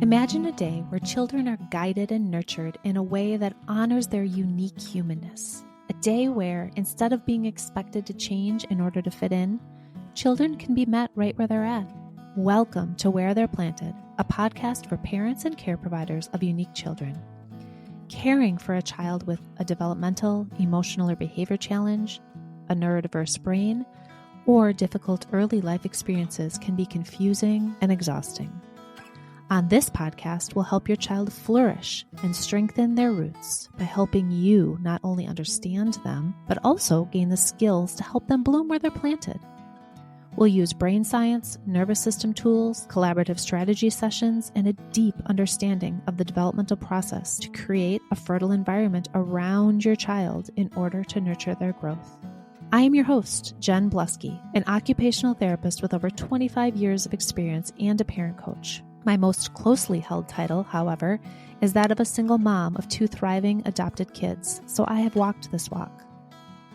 Imagine a day where children are guided and nurtured in a way that honors their unique humanness. A day where, instead of being expected to change in order to fit in, children can be met right where they're at. Welcome to Where They're Planted, a podcast for parents and care providers of unique children. Caring for a child with a developmental, emotional, or behavior challenge, a neurodiverse brain, or difficult early life experiences can be confusing and exhausting. On this podcast, we'll help your child flourish and strengthen their roots by helping you not only understand them, but also gain the skills to help them bloom where they're planted. We'll use brain science, nervous system tools, collaborative strategy sessions, and a deep understanding of the developmental process to create a fertile environment around your child in order to nurture their growth. I am your host, Jen Bluske, an occupational therapist with over 25 years of experience and a parent coach. My most closely held title, however, is that of a single mom of 2 thriving adopted kids, so I have walked this walk.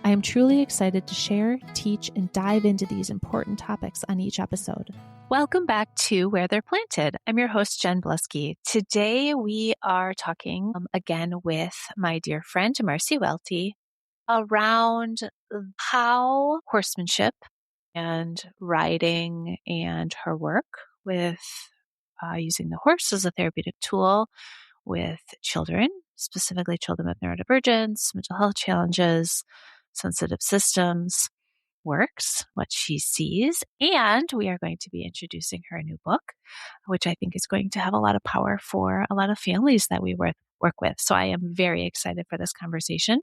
I am truly excited to share, teach, and dive into these important topics on each episode. Welcome back to Where They're Planted. I'm your host, Jen Bluske. Today we are talking again with my dear friend, Marcy Waelti, around how horsemanship and riding and her work with using the horse as a therapeutic tool with children, specifically children with neurodivergence, mental health challenges, sensitive systems, works, what she sees. And we are going to be introducing her new book, which I think is going to have a lot of power for a lot of families that we work with. So I am very excited for this conversation.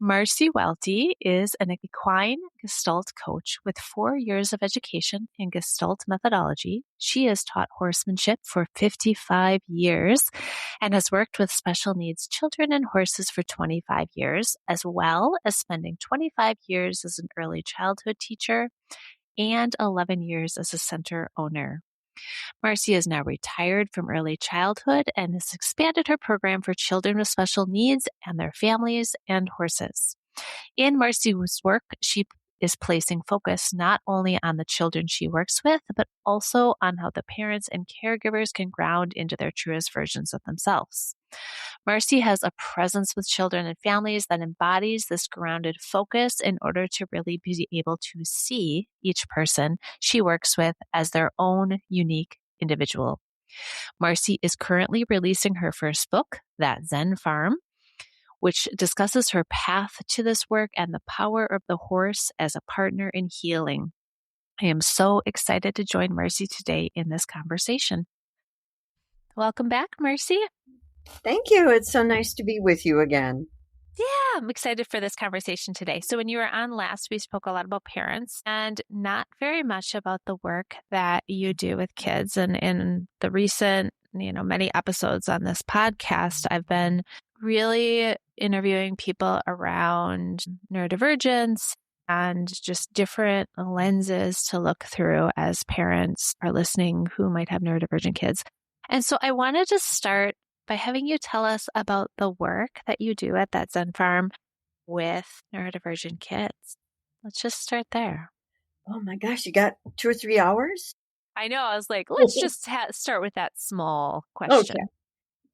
Marcy Waelti is an equine Gestalt coach with 4 years of education in Gestalt methodology. She has taught horsemanship for 55 years and has worked with special needs children and horses for 25 years, as well as spending 25 years as an early childhood teacher and 11 years as a center owner. Marcy is now retired from early childhood and has expanded her program for children with special needs and their families and horses. In Marcy's work, she is placing focus not only on the children she works with, but also on how the parents and caregivers can ground into their truest versions of themselves. Marcy has a presence with children and families that embodies this grounded focus in order to really be able to see each person she works with as their own unique individual. Marcy is currently releasing her first book, That Zen Farm, which discusses her path to this work and the power of the horse as a partner in healing. I am so excited to join Marcy today in this conversation. Welcome back, Marcy. Thank you. It's so nice to be with you again. Yeah, I'm excited for this conversation today. So when you were on last, we spoke a lot about parents and not very much about the work that you do with kids. And in the recent, many episodes on this podcast, I've been really interviewing people around neurodivergence and just different lenses to look through as parents are listening who might have neurodivergent kids. And so I wanted to start by having you tell us about the work that you do at that Zen Farm with neurodivergent kids. Let's just start there. Oh my gosh, you got 2 or 3 hours? I know. I was like, let's just start with that small question. Okay.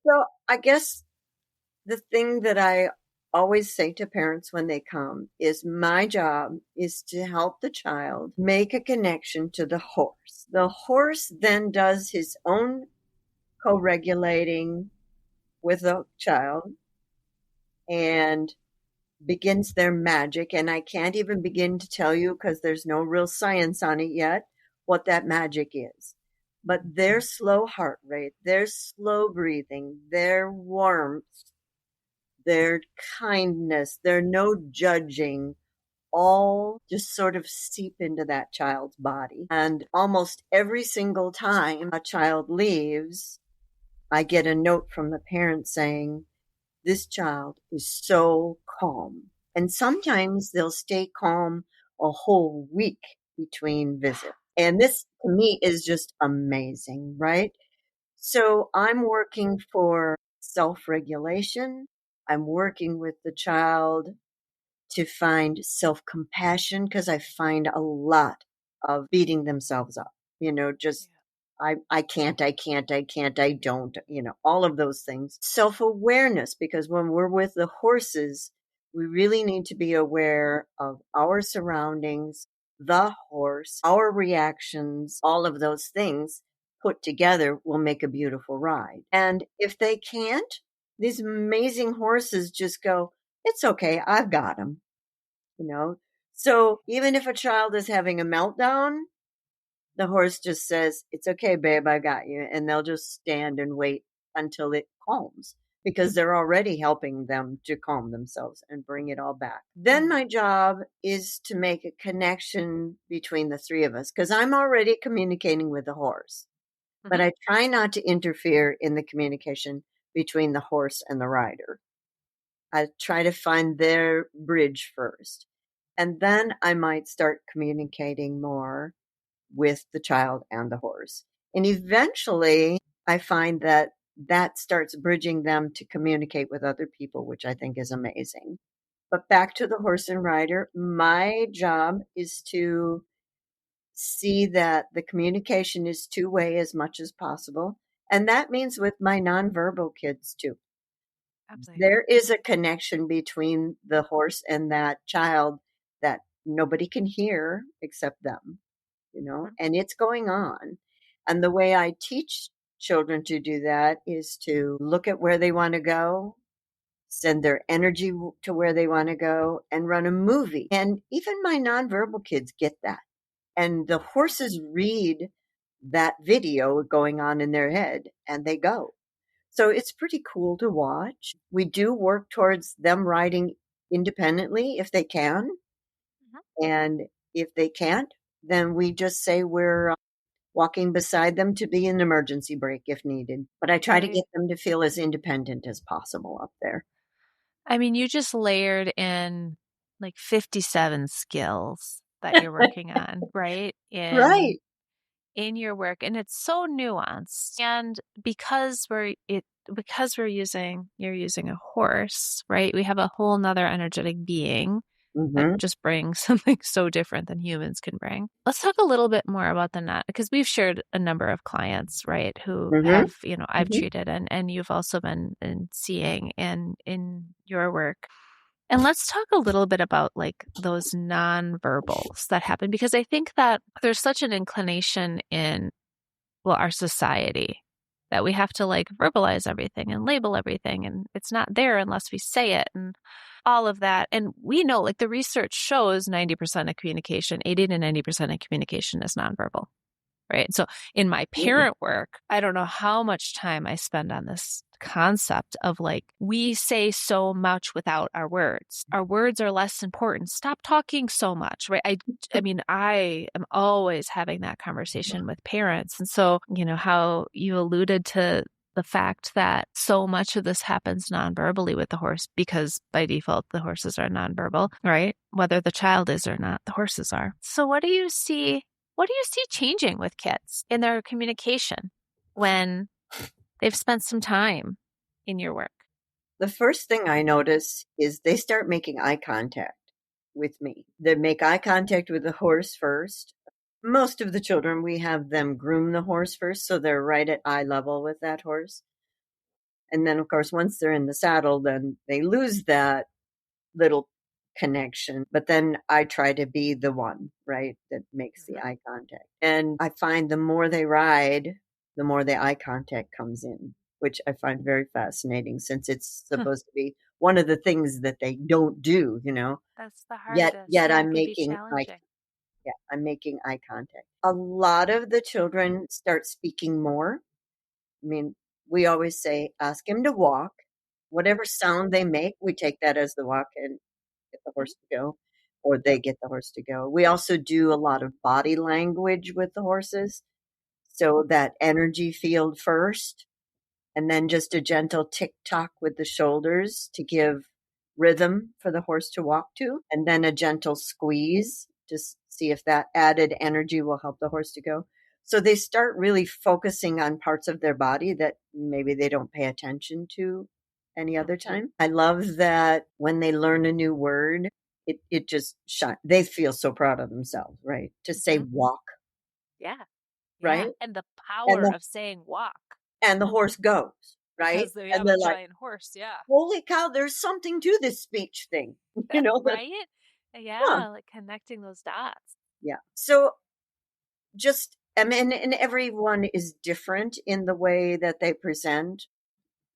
So I guess the thing that I always say to parents when they come is my job is to help the child make a connection to the horse. The horse then does his own co-regulating with the child and begins their magic. And I can't even begin to tell you, because there's no real science on it yet, what that magic is. But their slow heart rate, their slow breathing, their warmth, their kindness, their no judging, all just sort of seep into that child's body. And almost every single time a child leaves, I get a note from the parent saying, this child is so calm. And sometimes they'll stay calm a whole week between visits. And this to me is just amazing, right? So I'm working for self-regulation. I'm working with the child to find self-compassion, because I find a lot of beating themselves up, just I can't, I don't, all of those things. Self-awareness, because when we're with the horses, we really need to be aware of our surroundings, the horse, our reactions, all of those things put together will make a beautiful ride. And if they can't, these amazing horses just go, it's okay, I've got them, you know? So even if a child is having a meltdown, the horse just says, it's okay, babe, I got you. And they'll just stand and wait until it calms because they're already helping them to calm themselves and bring it all back. Then my job is to make a connection between the three of us because I'm already communicating with the horse, but I try not to interfere in the communication between the horse and the rider. I try to find their bridge first. And then I might start communicating more with the child and the horse. And eventually I find that that starts bridging them to communicate with other people, which I think is amazing. But back to the horse and rider, my job is to see that the communication is two-way as much as possible. And that means with my nonverbal kids too. Absolutely. There is a connection between the horse and that child that nobody can hear except them, and it's going on. And the way I teach children to do that is to look at where they want to go, send their energy to where they want to go, and run a movie. And even my nonverbal kids get that. And the horses read that video going on in their head and they go. So it's pretty cool to watch. We do work towards them riding independently if they can. And if they can't, then we just say we're walking beside them to be an emergency brake if needed. But I try to get them to feel as independent as possible up there. I mean, you just layered in like 57 skills that you're working on, right? Right. In your work, and it's so nuanced. And because you're using a horse, right? We have a whole nother energetic being that just brings something so different than humans can bring. Let's talk a little bit more about the net, because we've shared a number of clients, right, who have, I've treated and you've also been seeing in your work. And let's talk a little bit about like those nonverbals that happen, because I think that there's such an inclination in, our society that we have to like verbalize everything and label everything, and it's not there unless we say it and all of that. And we know, like, the research shows 90% of communication, 80 to 90% of communication is nonverbal, right? So in my parent work, I don't know how much time I spend on this concept of like, we say so much without our words. Our words are less important. Stop talking so much, right? I mean, I am always having that conversation with parents. And so, how you alluded to the fact that so much of this happens nonverbally with the horse, because by default, the horses are nonverbal, right? Whether the child is or not, the horses are. So what do you see changing with kids in their communication when they've spent some time in your work? The first thing I notice is they start making eye contact with me. They make eye contact with the horse first. Most of the children, we have them groom the horse first, so they're right at eye level with that horse. And then, of course, once they're in the saddle, then they lose that little connection. But then I try to be the one, right, that makes the eye contact. And I find the more they ride, the more the eye contact comes in, which I find very fascinating, since it's supposed to be one of the things that they don't do, That's the hardest. Yet I'm making I'm making eye contact. A lot of the children start speaking more. I mean, we always say, ask him to walk. Whatever sound they make, we take that as the walk and get the horse to go, or they get the horse to go. We also do a lot of body language with the horses. So that energy field first, and then just a gentle tick-tock with the shoulders to give rhythm for the horse to walk to, and then a gentle squeeze to see if that added energy will help the horse to go. So they start really focusing on parts of their body that maybe they don't pay attention to any other time. I love that when they learn a new word, it just shines. They feel so proud of themselves, right? To say walk. Yeah. right? And the And power of saying walk. and the horse goes, right? Because they And have they're a like, giant horse. Yeah. holy cow, there's something to this speech thing, Right? Yeah. Like connecting those dots. Yeah. So just, I mean, and everyone is different in the way that they present.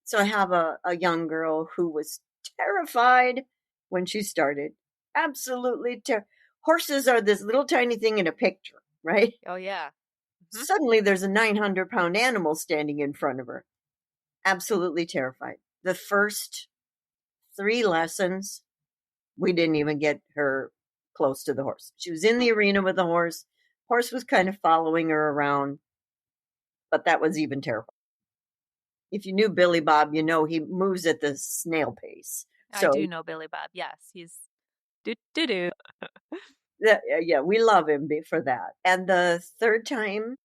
So I have a young girl who was terrified when she started. Absolutely horses are this little tiny thing in a picture, right? Oh, yeah. Mm-hmm. Suddenly there's a 900-pound animal standing in front of her. Absolutely terrified. The first 3 lessons, we didn't even get her close to the horse. She was in the arena with the horse. Horse was kind of following her around, but that was even terrifying. If you knew Billy Bob, you know he moves at the snail pace. I do know Billy Bob. Yes, he's do. Yeah, we love him for that. And the 3rd time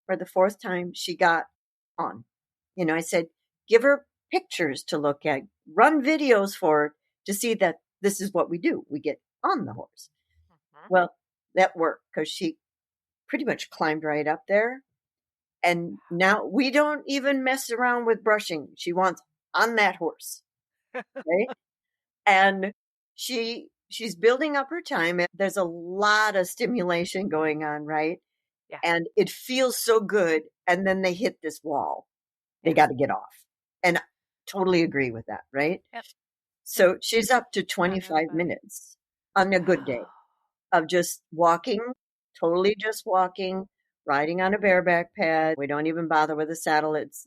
or the 4th time she got on, I said, give her pictures to look at, run videos for her to see that this is what we do. We get on the horse. Mm-hmm. Well, that worked because she pretty much climbed right up there. And now we don't even mess around with brushing. She wants on that horse. Right? And she's building up her time. There's a lot of stimulation going on, right? Yeah. And it feels so good. And then they hit this wall. They got to get off. And I totally agree with that, right? Yep. So she's up to 25 minutes on a good day of just walking, totally just walking, riding on a bareback pad. We don't even bother with a saddle. It's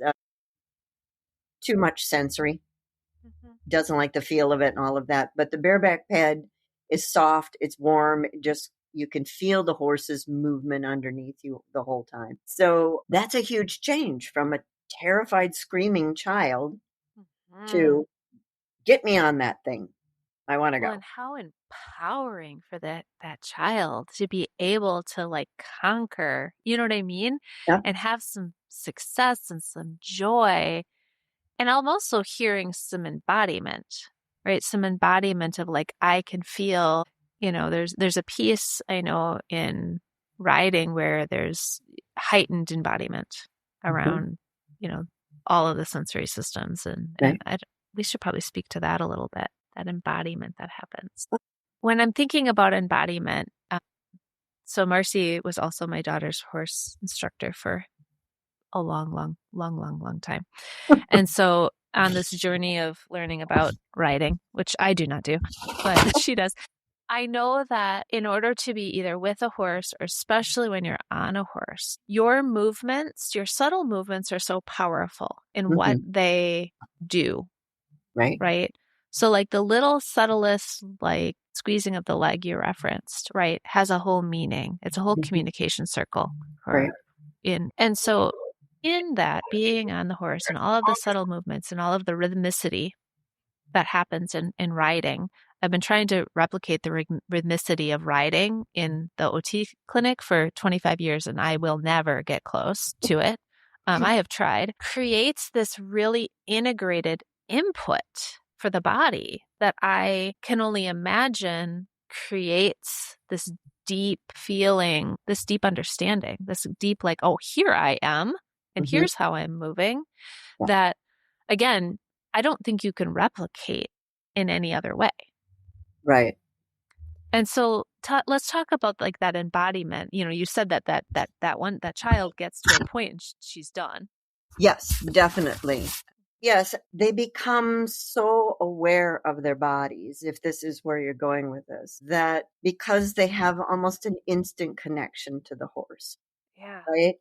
too much sensory. Mm-hmm. Doesn't like the feel of it and all of that. But the bareback pad is soft. It's warm. You can feel the horse's movement underneath you the whole time. So that's a huge change from a terrified, screaming child to get me on that thing. I want to go. And how empowering for that child to be able to like conquer, you know what I mean? Yeah. And have some success and some joy. And I'm also hearing some embodiment, right? Some embodiment of like, I can feel, there's a piece I know in riding where there's heightened embodiment around, all of the sensory systems. And we should probably speak to that a little bit, that embodiment that happens. When I'm thinking about embodiment, so Marcy was also my daughter's horse instructor for a long time. And so on this journey of learning about riding, which I do not do, but she does, I know that in order to be either with a horse or especially when you're on a horse, your movements, your subtle movements are so powerful in what they do. Right. So like the little subtlest, like squeezing of the leg you referenced, right, has a whole meaning. It's a whole communication circle. And so in that, being on the horse and all of the subtle movements and all of the rhythmicity that happens in riding, I've been trying to replicate the rhythmicity of riding in the OT clinic for 25 years, and I will never get close to it. I have tried. Creates this really integrated input for the body that I can only imagine creates this deep feeling, this deep understanding, this deep like, oh, here I am. And here's how I'm moving, that, again, I don't think you can replicate in any other way. Right. And so let's talk about like that embodiment. You said that child gets to a point and she's done. Yes, definitely. Yes, they become so aware of their bodies, if this is where you're going with this, that because they have almost an instant connection to the horse. Yeah. Right?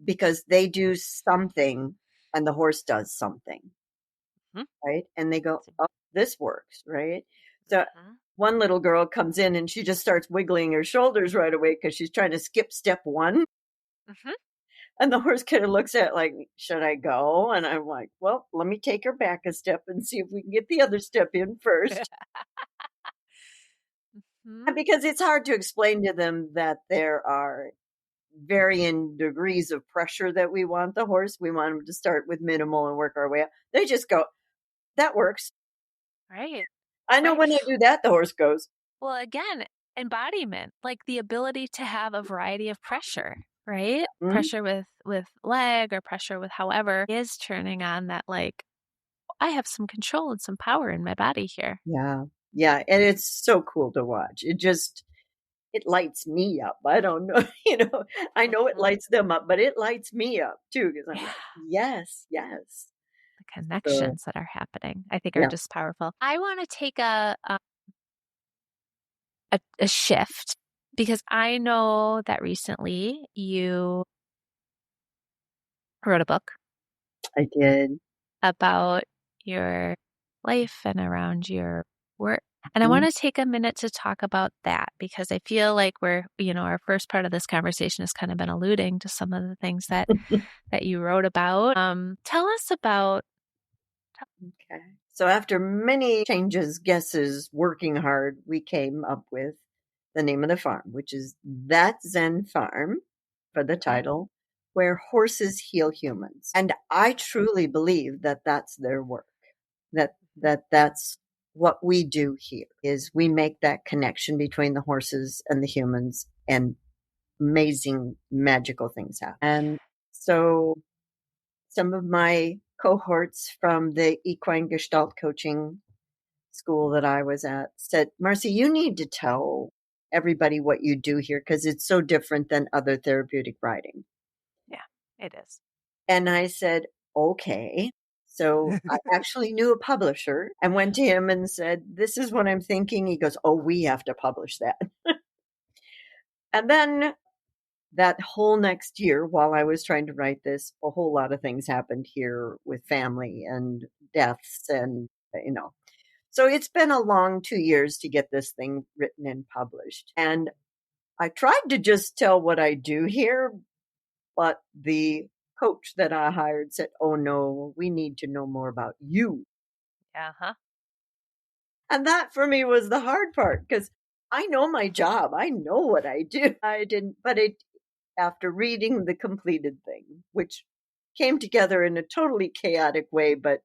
Because they do something and the horse does something, right? And they go, oh, this works, right? So one little girl comes in and she just starts wiggling her shoulders right away because she's trying to skip step 1. And the horse kind of looks at it like, should I go? And I'm like, well, let me take her back a step and see if we can get the other step in first. Because it's hard to explain to them that there are varying degrees of pressure that we want the horse. We want them to start with minimal and work our way up. They just go, that works. Right. I know when I do that, the horse goes. Well, again, embodiment, like the ability to have a variety of pressure. right? Mhm. Pressure with leg or pressure with however is turning on that like, I have some control and some power in my body here. Yeah. Yeah. And it's so cool to watch. It lights me up. I don't know, I know it Mhm. lights them up, but it lights me up too because I'm Yeah. like, yes, yes. The So, connections that are happening, I think, are yeah. just powerful. I want to take a shift because I know that recently you wrote a book I did. about your life and around your work. And I Mhm. want to take a minute to talk about that because I feel like our first part of this conversation has kind of been alluding to some of the things that you wrote about. Tell us about. Okay. So after many changes, guesses, working hard, we came up with the name of the farm, which is That Zen Farm for the title, where horses heal humans. And I truly believe that that's their work. That's what we do here is we make that connection between the horses and the humans and amazing magical things happen. And so some of my cohorts from the Equine Gestalt Coaching school that I was at said, Marcy, you need to tell everybody what you do here because it's so different than other therapeutic riding. Yeah, it is. And I said, okay. So I actually knew a publisher and went to him and said, this is what I'm thinking. He goes, oh, we have to publish that. And then that whole next year, while I was trying to write this, a whole lot of things happened here with family and deaths and. So it's been a long 2 years to get this thing written and published. And I tried to just tell what I do here, but the coach that I hired said, oh no, we need to know more about you. Uh-huh. And that for me was the hard part because I know my job. I know what I do. I didn't, but after reading the completed thing, which came together in a totally chaotic way, but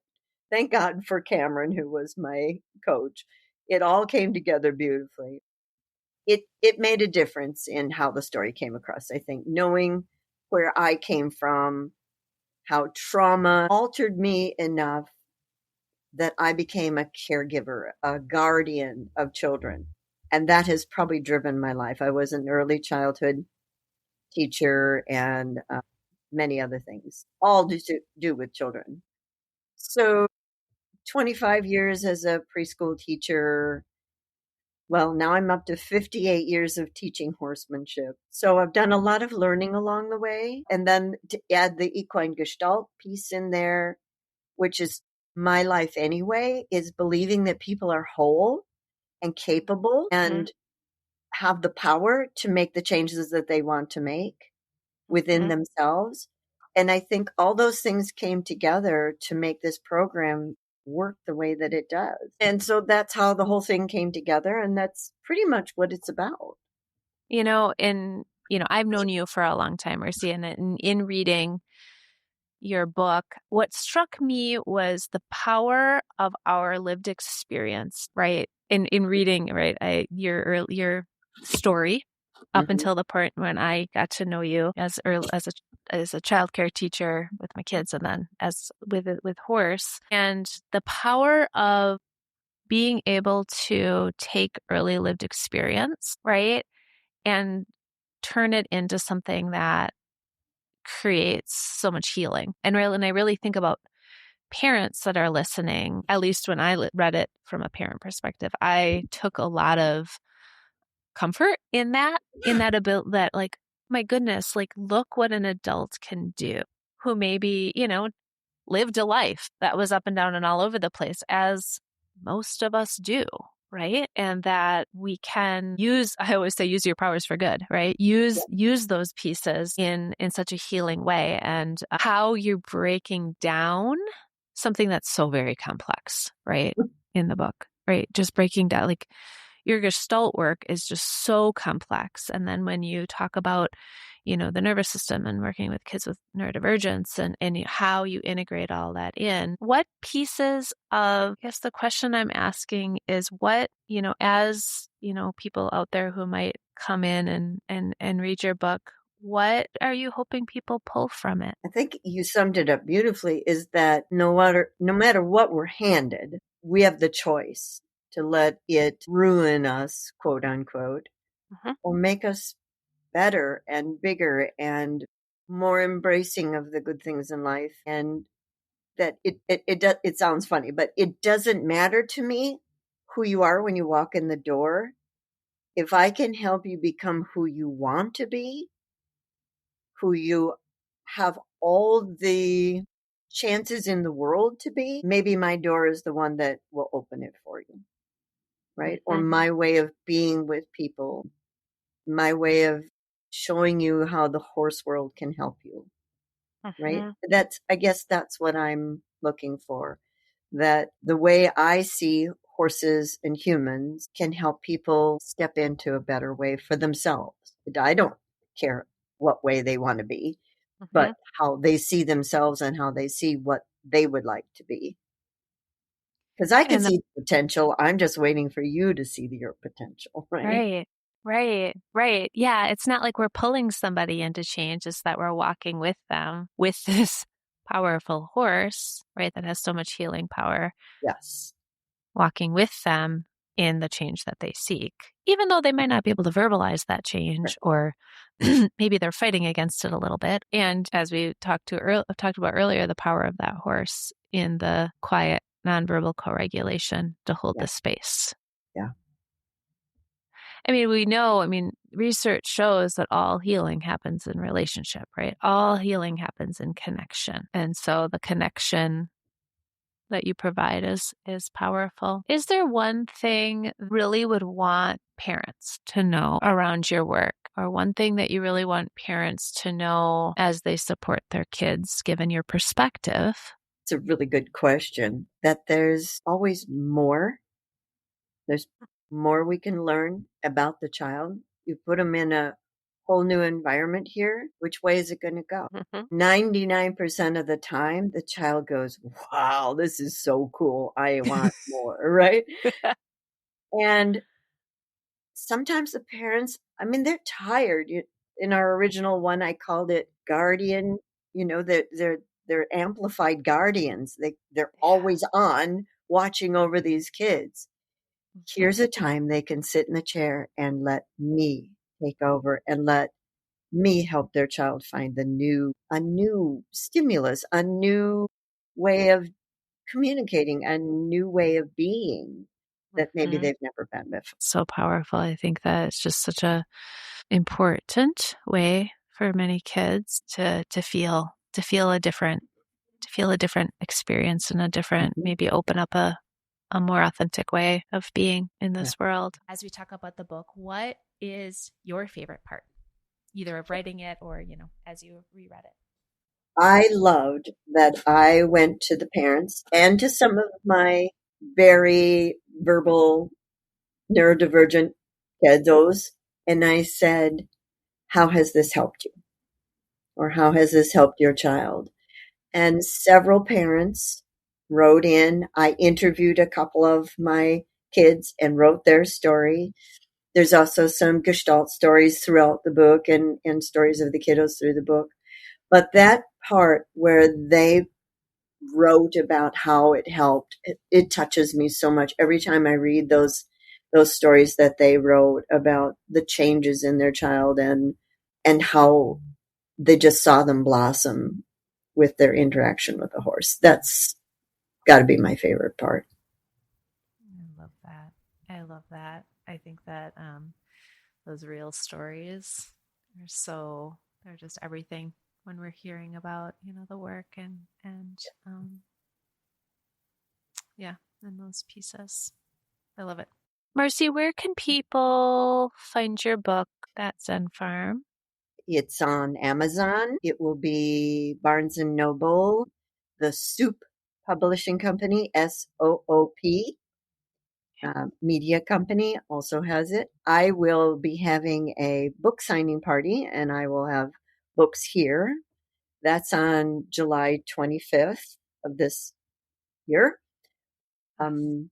thank God for Cameron, who was my coach. It all came together beautifully. It made a difference in how the story came across. I think knowing where I came from, how trauma altered me enough that I became a caregiver, a guardian of children. And that has probably driven my life. I was an early childhood teacher and many other things, all to do with children. So 25 years as a preschool teacher. Well, now I'm up to 58 years of teaching horsemanship. So I've done a lot of learning along the way. And then to add the equine gestalt piece in there, which is my life anyway, is believing that people are whole and capable and have the power to make the changes that they want to make within themselves. And I think all those things came together to make this program work the way that it does. And so that's how the whole thing came together. And that's pretty much what it's about. I've known you for a long time, Marcy, and in reading your book, what struck me was the power of our lived experience, right? In reading, right, your story up Mm-hmm. until the point when I got to know you as a childcare teacher with my kids, and then as with horse, and the power of being able to take early lived experience, right, and turn it into something that creates so much healing. And I really think about parents that are listening. At least when I read it from a parent perspective, I took a lot of comfort in that ability that, like, my goodness, like, look what an adult can do who maybe, lived a life that was up and down and all over the place, as most of us do, right? And that we can I always say, use your powers for good, right? Use those pieces in such a healing way. And how you're breaking down something that's so very complex, right? In the book, right? Just breaking down, like, your gestalt work is just so complex. And then when you talk about, the nervous system and working with kids with neurodivergence and how you integrate all that in, what pieces of, I guess the question I'm asking is what, as, people out there who might come in and read your book, what are you hoping people pull from it? I think you summed it up beautifully, is that no matter what we're handed, we have the choice to let it ruin us, quote unquote, or make us better and bigger and more embracing of the good things in life. And that it sounds funny, but it doesn't matter to me who you are when you walk in the door. If I can help you become who you want to be, who you have all the chances in the world to be, maybe my door is the one that will open it for you, right? Or my way of being with people, my way of showing you how the horse world can help you, right? I guess that's what I'm looking for, that the way I see horses and humans can help people step into a better way for themselves. I don't care what way they want to be, but how they see themselves and how they see what they would like to be. Because I can see the potential. I'm just waiting for you to see your potential, right? Right. Yeah, it's not like we're pulling somebody into change. It's that we're walking with them with this powerful horse, right, that has so much healing power. Yes. Walking with them in the change that they seek, even though they might not be able to verbalize that change, or maybe they're fighting against it a little bit. And as we talked about earlier, the power of that horse in the quiet, nonverbal co-regulation to hold the space. Yeah. Research shows that all healing happens in relationship, right? All healing happens in connection. And so the connection that you provide is powerful. Is there one thing really would want parents to know around your work, or one thing that you really want parents to know as they support their kids, given your perspective? It's a really good question. That there's always more. There's more we can learn about the child. You put them in a whole new environment here. Which way is it going to go? 99% of the time, the child goes, wow, this is so cool. I want more, right? And sometimes the parents, they're tired. In our original one, I called it guardian. They're amplified guardians. They're always on watching over these kids. Here's a time they can sit in the chair and let me take over and let me help their child find a new stimulus, a new way of communicating, a new way of being that maybe they've never been before. So powerful. I think that it's just such a important way for many kids to feel a different experience, and a different, maybe open up a more authentic way of being in this world. As we talk about the book, what is your favorite part, either of writing it or, as you reread it? I loved that I went to the parents and to some of my very verbal neurodivergent kiddos, and I said, how has this helped you? Or how has this helped your child? And several parents wrote in. I interviewed a couple of my kids and wrote their story. There's also some Gestalt stories throughout the book, and stories of the kiddos through the book. But that part where they wrote about how it helped, it touches me so much. Every time I read those stories that they wrote about the changes in their child and how they just saw them blossom with their interaction with the horse. That's got to be my favorite part. I love that. I think that those real stories they're just everything when we're hearing about, the work and and those pieces. I love it. Marcy, where can people find your book, That Zen Farm? It's on Amazon. It will be Barnes & Noble, the Soup Publishing Company, SOOP, media company also has it. I will be having a book signing party, and I will have books here. That's on July 25th of this year. In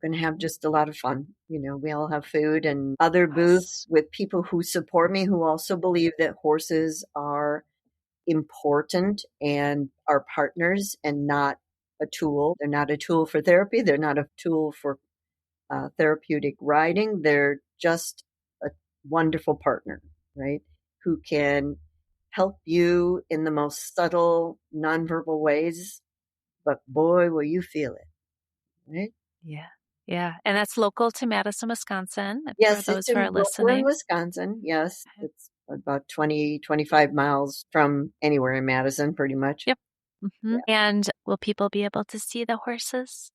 going to have just a lot of fun. We all have food and other booths with people who support me, who also believe that horses are important and are partners and not a tool. They're not a tool for therapy. They're not a tool for therapeutic riding. They're just a wonderful partner, right? Who can help you in the most subtle, nonverbal ways. But boy, will you feel it, right? Yeah. Yeah. And that's local to Madison, Wisconsin. Yes, for those it's who are we're in listening. Wisconsin. Yes, it's about 20, 25 miles from anywhere in Madison, pretty much. Yep. Mm-hmm. Yeah. And will people be able to see the horses?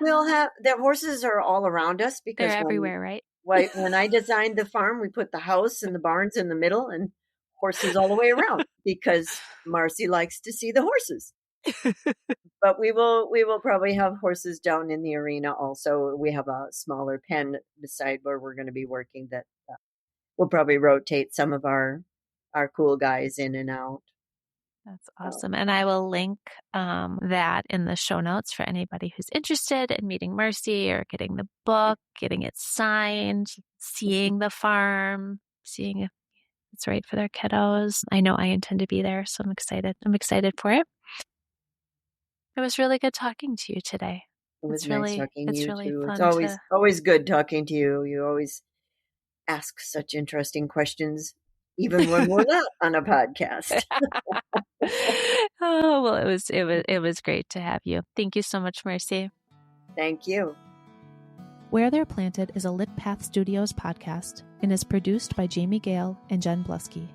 We'll have the horses are all around us because they're everywhere, right? When I designed the farm, we put the house and the barns in the middle and horses all the way around because Marcy likes to see the horses. But we will probably have horses down in the arena also. We have a smaller pen beside where we're going to be working that we'll probably rotate some of our cool guys in and out. That's awesome. And I will link that in the show notes for anybody who's interested in meeting Marcy or getting the book, getting it signed, seeing the farm, seeing if it's right for their kiddos. I know I intend to be there, so I'm excited. I'm excited for it. It was really good talking to you today. It was nice talking to you really too. fun. It's always good talking to you. You always ask such interesting questions, even when we're not on a podcast. Oh, well, it was great to have you. Thank you so much, Marcy. Thank you. Where They're Planted is a Lit Path Studios podcast and is produced by Jamie Gale and Jen Bluske.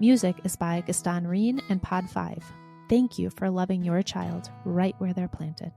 Music is by Gaston Reen and Pod 5. Thank you for loving your child right where they're planted.